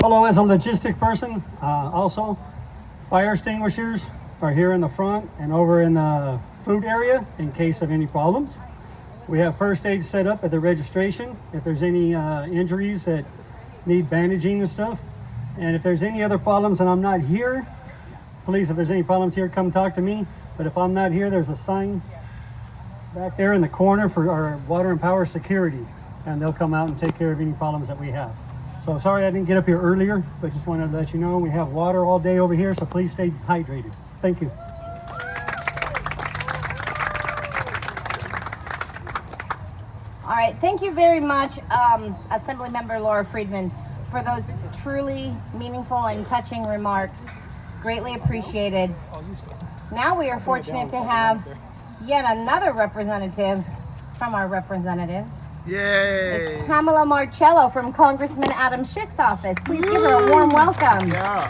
Hello, as a logistic person, also, fire extinguishers are here in the front and over in the food area in case of any problems. We have first aid set up at the registration if there's any injuries that need bandaging and stuff. And if there's any other problems and I'm not here, please, if there's any problems here, come talk to me. But if I'm not here, there's a sign back there in the corner for our water and power security, and they'll come out and take care of any problems that we have. So sorry I didn't get up here earlier, but just wanted to let you know we have water all day over here, so please stay hydrated. Thank you. All right, thank you very much, Assemblymember Laura Friedman, for those truly meaningful and touching remarks. Greatly appreciated. Now we are fortunate to have yet another representative from our representatives. Yay! It's Pamela Marcello from Congressman Adam Schiff's office. Please give her a warm welcome. Yeah.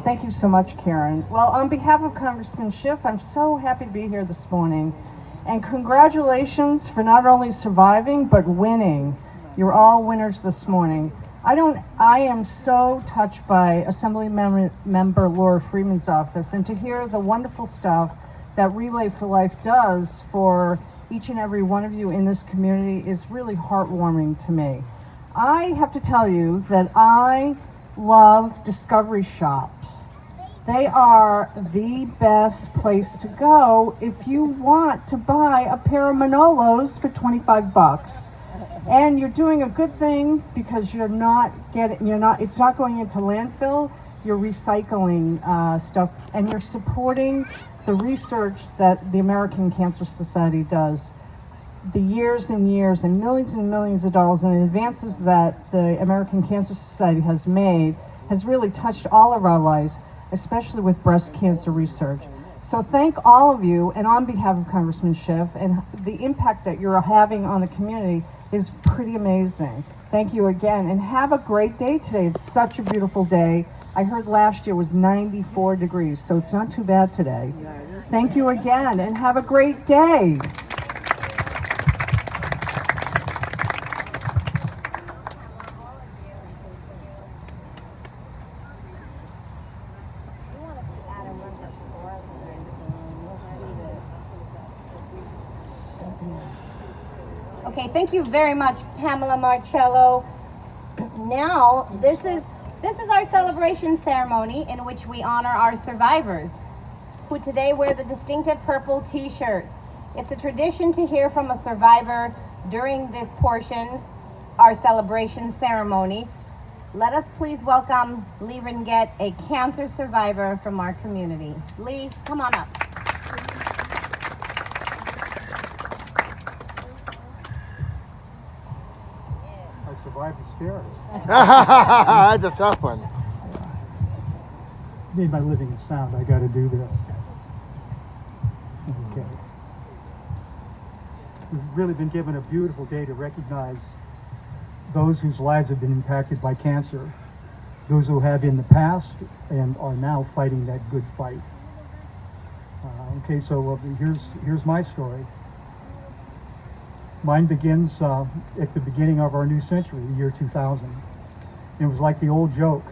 Thank you so much, Karen. Well, on behalf of Congressman Schiff, I'm so happy to be here this morning. And congratulations for not only surviving, but winning. You're all winners this morning. I am so touched by Member Laura Friedman's office, and to hear the wonderful stuff that Relay for Life does for each and every one of you in this community is really heartwarming to me. I have to tell you that I love discovery shops. They are the best place to go if you want to buy a pair of Manolos for 25 bucks. And you're doing a good thing because it's not going into landfill, you're recycling stuff, and you're supporting the research that the American Cancer Society does. The years and years and millions of dollars and the advances that the American Cancer Society has made has really touched all of our lives, especially with breast cancer research. So thank all of you, and on behalf of Congressman Schiff, and the impact that you're having on the community is pretty amazing. Thank you again, and have a great day today. It's such a beautiful day. I heard last year was 94 degrees, so it's not too bad today. Thank you again, and have a great day. Okay, thank you very much, Pamela Marcello. Now, this is our celebration ceremony in which we honor our survivors, who today wear the distinctive purple t-shirts. It's a tradition to hear from a survivor during this portion, our celebration ceremony. Let us please welcome Lee Ringett, a cancer survivor from our community. Lee, come on up. I survived the stairs. That's a tough one. Made my living in sound, I gotta do this. Okay. We've really been given a beautiful day to recognize those whose lives have been impacted by cancer, those who have in the past and are now fighting that good fight. Okay, so here's my story. Mine begins at the beginning of our new century, the year 2000. It was like the old joke.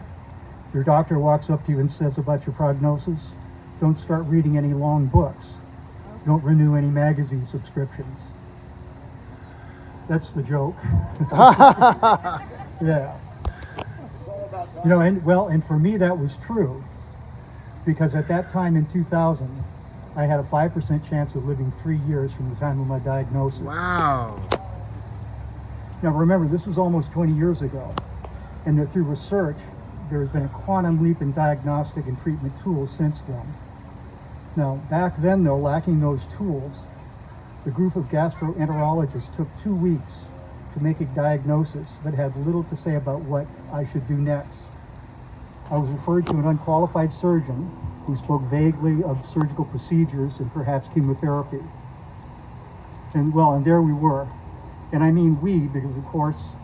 Your doctor walks up to you and says about your prognosis, don't start reading any long books. Don't renew any magazine subscriptions. That's the joke. Yeah. You know, and for me that was true, because at that time in 2000, I had a 5% chance of living 3 years from the time of my diagnosis. Wow. Now remember, this was almost 20 years ago, and that through research, there's been a quantum leap in diagnostic and treatment tools since then. Now, back then though, lacking those tools, the group of gastroenterologists took 2 weeks to make a diagnosis, but had little to say about what I should do next. I was referred to an unqualified surgeon who spoke vaguely of surgical procedures and perhaps chemotherapy. And there we were. And I mean we, because of course,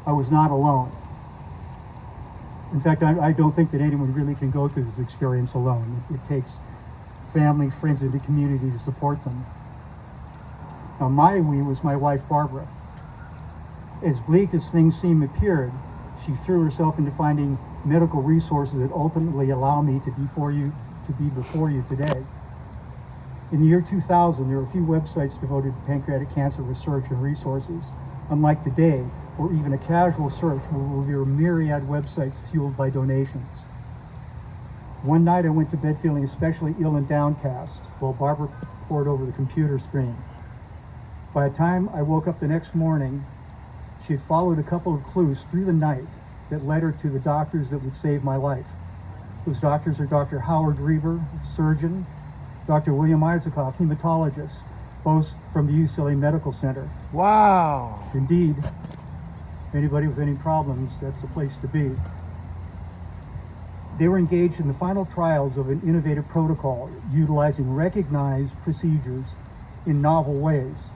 I was not alone. In fact, I don't think that anyone really can go through this experience alone. It takes family, friends, and the community to support them. Now, my we was my wife, Barbara. As bleak as things seem appeared, she threw herself into finding medical resources that ultimately allow me to be before you today. In the year 2000, there were a few websites devoted to pancreatic cancer research and resources, unlike today, where even a casual search will reveal myriad websites fueled by donations. One night I went to bed feeling especially ill and downcast, while Barbara pored over the computer screen. By the time I woke up the next morning, she had followed a couple of clues through the night that led her to the doctors that would save my life. Those doctors are Dr. Howard Reber, surgeon, Dr. William Isakoff, hematologist, both from the UCLA Medical Center. Wow. Indeed, anybody with any problems, that's a place to be. They were engaged in the final trials of an innovative protocol utilizing recognized procedures in novel ways.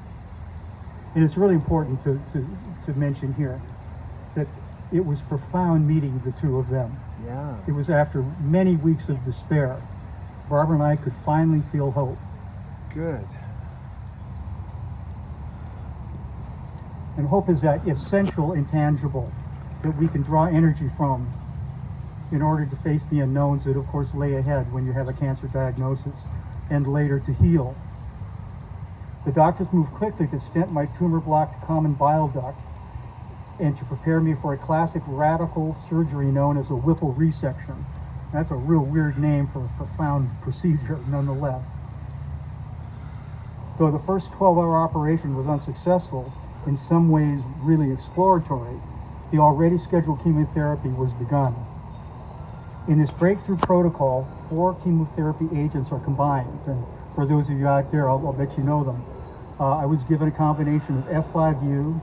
And it's really important to mention here that it was profound meeting the two of them. Yeah. It was after many weeks of despair. Barbara and I could finally feel hope. Good. And hope is that essential intangible that we can draw energy from in order to face the unknowns that of course lay ahead when you have a cancer diagnosis and later to heal. The doctors moved quickly to stent my tumor-blocked common bile duct and to prepare me for a classic radical surgery known as a Whipple resection. That's a real weird name for a profound procedure, nonetheless. Though the first 12-hour operation was unsuccessful, in some ways really exploratory, the already scheduled chemotherapy was begun. In this breakthrough protocol, 4 chemotherapy agents are combined, and for those of you out there, I'll bet you know them. I was given a combination of F5U,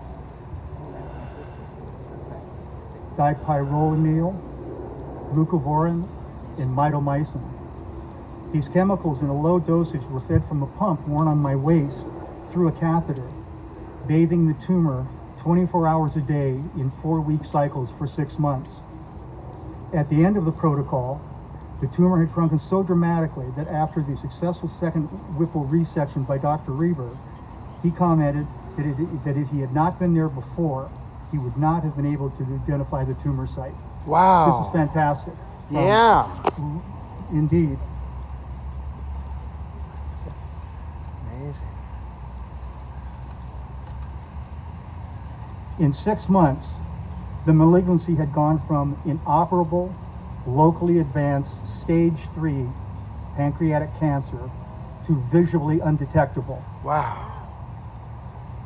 dipyrrolynil, leucovorin, and mitomycin. These chemicals in a low dosage were fed from a pump worn on my waist through a catheter, bathing the tumor 24 hours a day in 4-week cycles for 6 months. At the end of the protocol, the tumor had shrunken so dramatically that after the successful second Whipple resection by Dr. Reber, he commented that if he had not been there before, he would not have been able to identify the tumor site. Wow. This is fantastic. Yeah. Indeed. Amazing. In 6 months, the malignancy had gone from inoperable, locally advanced stage 3 pancreatic cancer to visually undetectable. Wow.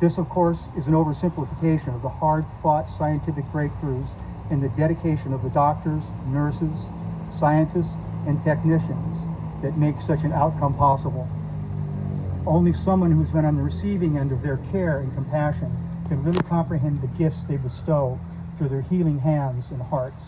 This, of course, is an oversimplification of the hard-fought scientific breakthroughs and the dedication of the doctors, nurses, scientists, and technicians that make such an outcome possible. Only someone who's been on the receiving end of their care and compassion can really comprehend the gifts they bestow through their healing hands and hearts.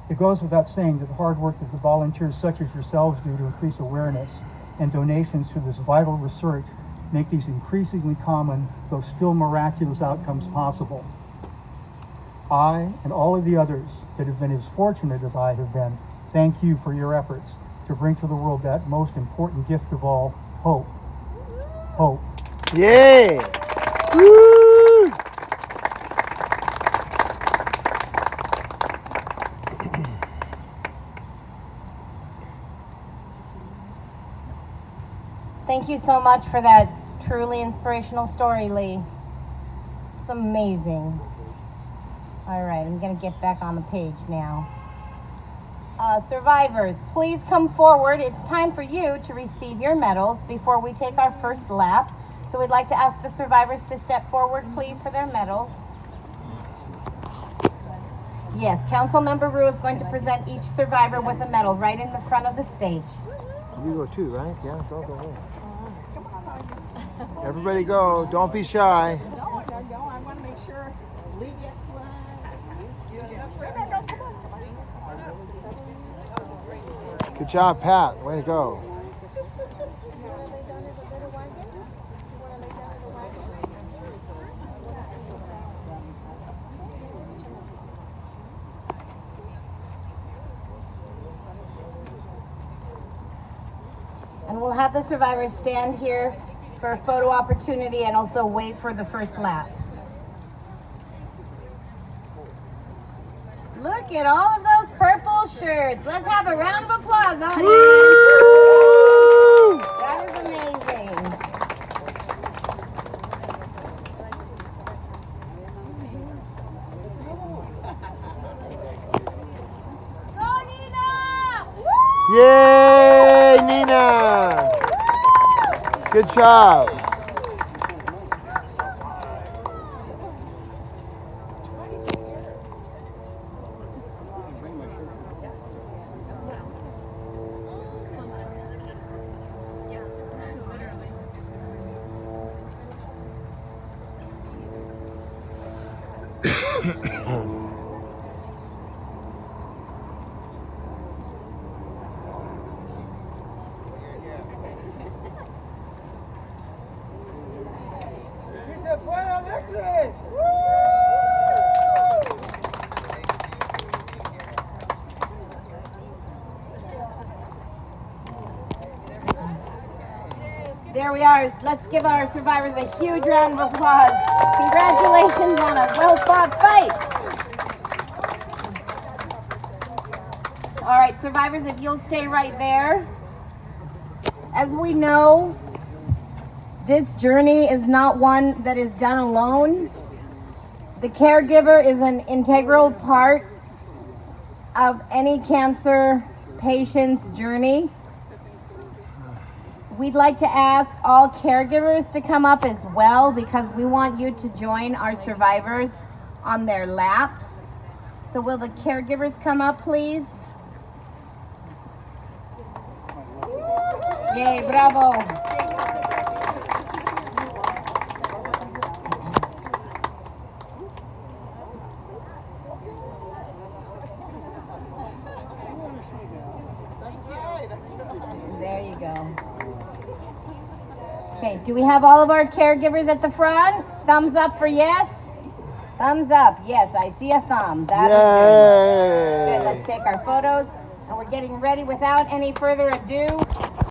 It goes without saying that the hard work that the volunteers such as yourselves do to increase awareness and donations to this vital research make these increasingly common, though still miraculous outcomes possible. I and all of the others that have been as fortunate as I have been, thank you for your efforts to bring to the world that most important gift of all, hope. Hope. Yay. Woo. Thank you so much for that truly inspirational story, Lee. It's amazing. All right, I'm going to get back on the page now. Survivors, please come forward. It's time for you to receive your medals before we take our first lap. So we'd like to ask the survivors to step forward, please, for their medals. Yes, Councilmember Rue is going to present each survivor with a medal right in the front of the stage. You go too, right? Yeah, don't go home. Everybody go. Don't be shy. No, I want to make sure Lee gets one. Good job, Pat. Way to go. we'll have the survivors stand here for a photo opportunity and also wait for the first lap. Look at all of those purple shirts. Let's have a round of applause, audience. That is amazing. Go, Nina! Woo! Yay, Nina! Good job. There we are. Let's give our survivors a huge round of applause. Congratulations on a well-fought fight. All right, survivors, if you'll stay right there. As we know, this journey is not one that is done alone. The caregiver is an integral part of any cancer patient's journey. We'd like to ask all caregivers to come up as well because we want you to join our survivors on their lap. So will the caregivers come up, please? Yay, bravo. There you go. Okay, do we have all of our caregivers at the front? Thumbs up for yes? Thumbs up. Yes, I see a thumb. That is good. Good, let's take our photos. And we're getting ready without any further ado.